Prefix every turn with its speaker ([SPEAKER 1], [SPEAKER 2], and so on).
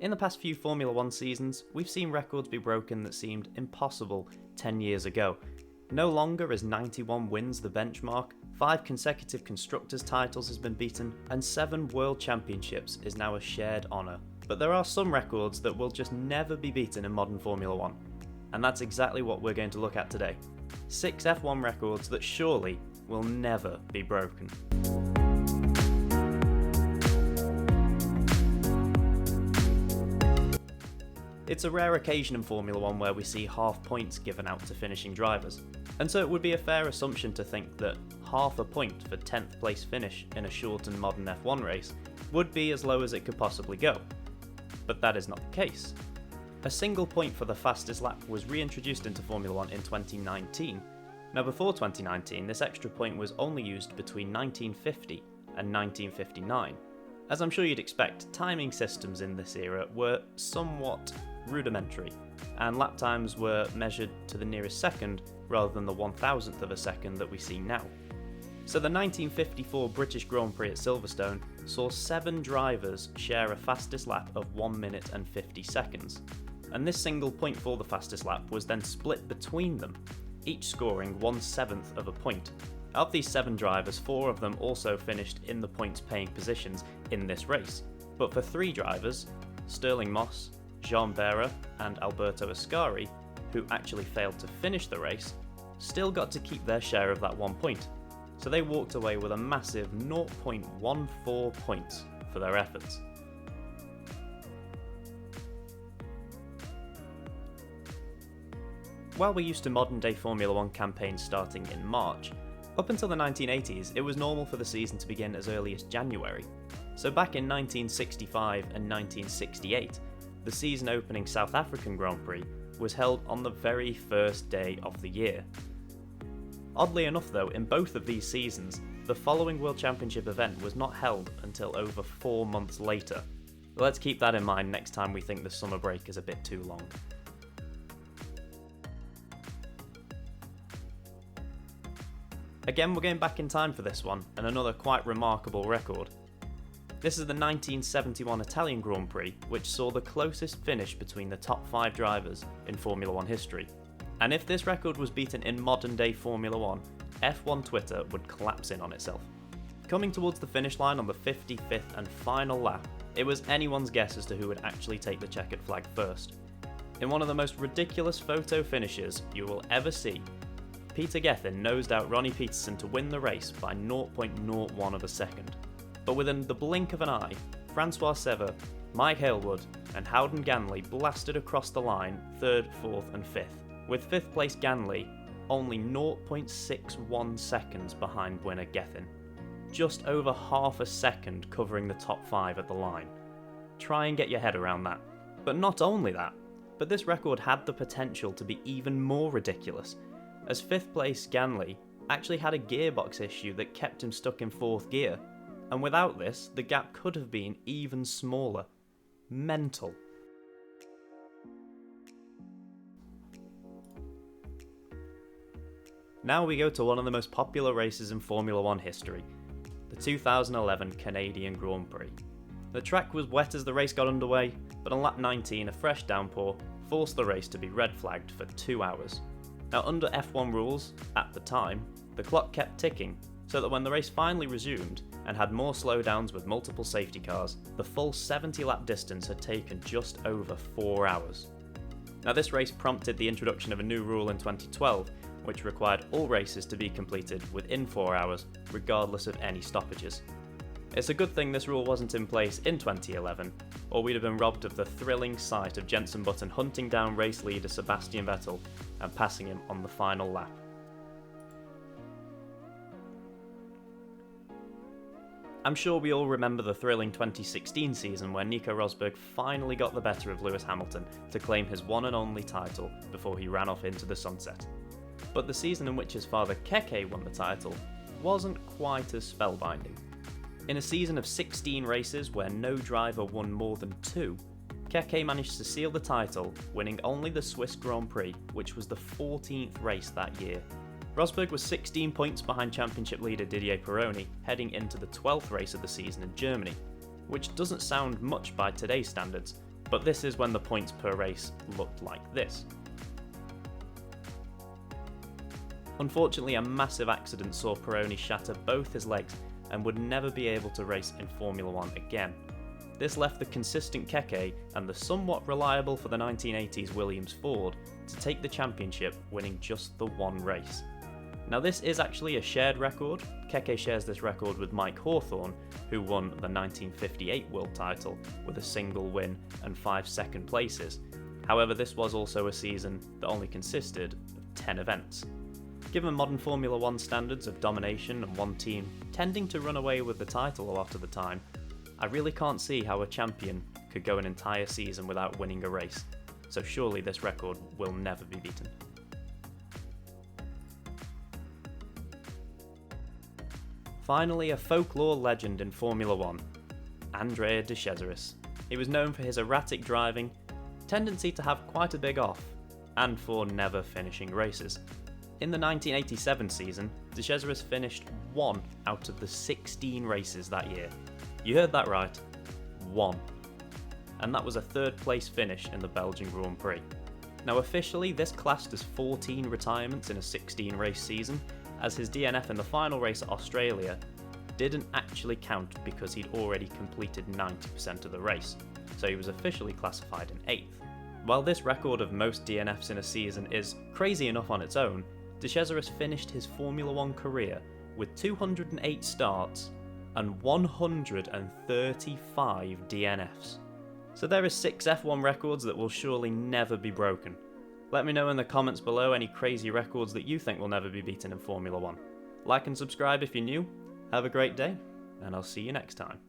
[SPEAKER 1] In the past few Formula 1 seasons, we've seen records be broken that seemed impossible 10 years ago. No longer is 91 wins the benchmark, 5 consecutive Constructors' titles has been beaten, and 7 World Championships is now a shared honour. But there are some records that will just never be beaten in modern Formula 1. And that's exactly what we're going to look at today. 6 F1 records that surely will never be broken. It's a rare occasion in Formula 1 where we see half points given out to finishing drivers, and so it would be a fair assumption to think that half a point for 10th place finish in a shortened modern F1 race would be as low as it could possibly go. But that is not the case. A single point for the fastest lap was reintroduced into Formula 1 in 2019. Now before 2019, this extra point was only used between 1950 and 1959. As I'm sure you'd expect, timing systems in this era were somewhat rudimentary, and lap times were measured to the nearest second rather than the 1,000th of a second that we see now. So the 1954 British Grand Prix at Silverstone saw 7 drivers share a fastest lap of 1 minute and 50 seconds, and this single point for the fastest lap was then split between them, each scoring 1/7 of a point. Of these 7 drivers, 4 of them also finished in the points paying positions in this race, but for 3 drivers, Stirling Moss, Jean Behra and Alberto Ascari, who actually failed to finish the race, still got to keep their share of that 1 point, so they walked away with a massive 0.14 points for their efforts. While we're used to modern day Formula 1 campaigns starting in March, up until the 1980s it was normal for the season to begin as early as January. So back in 1965 and 1968, the season opening South African Grand Prix was held on the very first day of the year. Oddly enough though, in both of these seasons, the following World Championship event was not held until over 4 months later. Let's keep that in mind next time we think the summer break is a bit too long. Again, we're going back in time for this one, and another quite remarkable record. This is the 1971 Italian Grand Prix, which saw the closest finish between the top 5 drivers in Formula 1 history. And if this record was beaten in modern day Formula 1, F1 Twitter would collapse in on itself. Coming towards the finish line on the 55th and final lap, it was anyone's guess as to who would actually take the checkered flag first. In one of the most ridiculous photo finishes you will ever see, Peter Gethin nosed out Ronnie Peterson to win the race by 0.01 of a second. But within the blink of an eye, Francois Sever, Mike Hailwood and Howden Ganley blasted across the line 3rd, 4th and 5th, with 5th place Ganley only 0.61 seconds behind winner Gethin. Just over half a second covering the top 5 at the line. Try and get your head around that. But not only that, but this record had the potential to be even more ridiculous, as 5th place Ganley actually had a gearbox issue that kept him stuck in 4th gear, and without this, the gap could have been even smaller. Mental. Now we go to one of the most popular races in Formula 1 history, the 2011 Canadian Grand Prix. The track was wet as the race got underway, but on lap 19 a fresh downpour forced the race to be red flagged for 2 hours. Now under F1 rules, at the time, the clock kept ticking, so that when the race finally resumed and had more slowdowns with multiple safety cars, the full 70 lap distance had taken just over 4 hours. Now this race prompted the introduction of a new rule in 2012, which required all races to be completed within 4 hours, regardless of any stoppages. It's a good thing this rule wasn't in place in 2011, or we'd have been robbed of the thrilling sight of Jenson Button hunting down race leader Sebastian Vettel and passing him on the final lap. I'm sure we all remember the thrilling 2016 season where Nico Rosberg finally got the better of Lewis Hamilton to claim his one and only title before he ran off into the sunset. But the season in which his father Keke won the title wasn't quite as spellbinding. In a season of 16 races where no driver won more than 2, Keke managed to seal the title, winning only the Swiss Grand Prix, which was the 14th race that year. Rosberg was 16 points behind championship leader Didier Pironi heading into the 12th race of the season in Germany, which doesn't sound much by today's standards, but this is when the points per race looked like this. Unfortunately, a massive accident saw Pironi shatter both his legs and would never be able to race in Formula 1 again. This left the consistent Keke and the somewhat reliable for the 1980s Williams Ford to take the championship, winning just the one race. Now this is actually a shared record. Keke shares this record with Mike Hawthorne, who won the 1958 world title with a single win and 5 second places. However, this was also a season that only consisted of 10 events. Given modern Formula 1 standards of domination and one team tending to run away with the title a lot of the time, I really can't see how a champion could go an entire season without winning a race, so surely this record will never be beaten. Finally, a folklore legend in Formula 1, Andrea De Cesaris. He was known for his erratic driving, tendency to have quite a big off, and for never finishing races. In the 1987 season, De Cesaris finished 1 out of the 16 races that year. You heard that right, 1. And that was a 3rd place finish in the Belgian Grand Prix. Now officially this classed as 14 retirements in a 16 race season, as his DNF in the final race at Australia didn't actually count because he'd already completed 90% of the race, so he was officially classified in 8th. While this record of most DNFs in a season is crazy enough on its own, De Cesaris finished his Formula 1 career with 208 starts and 135 DNFs. So there are 6 F1 records that will surely never be broken. Let me know in the comments below any crazy records that you think will never be beaten in Formula 1. Like and subscribe if you're new, have a great day, and I'll see you next time.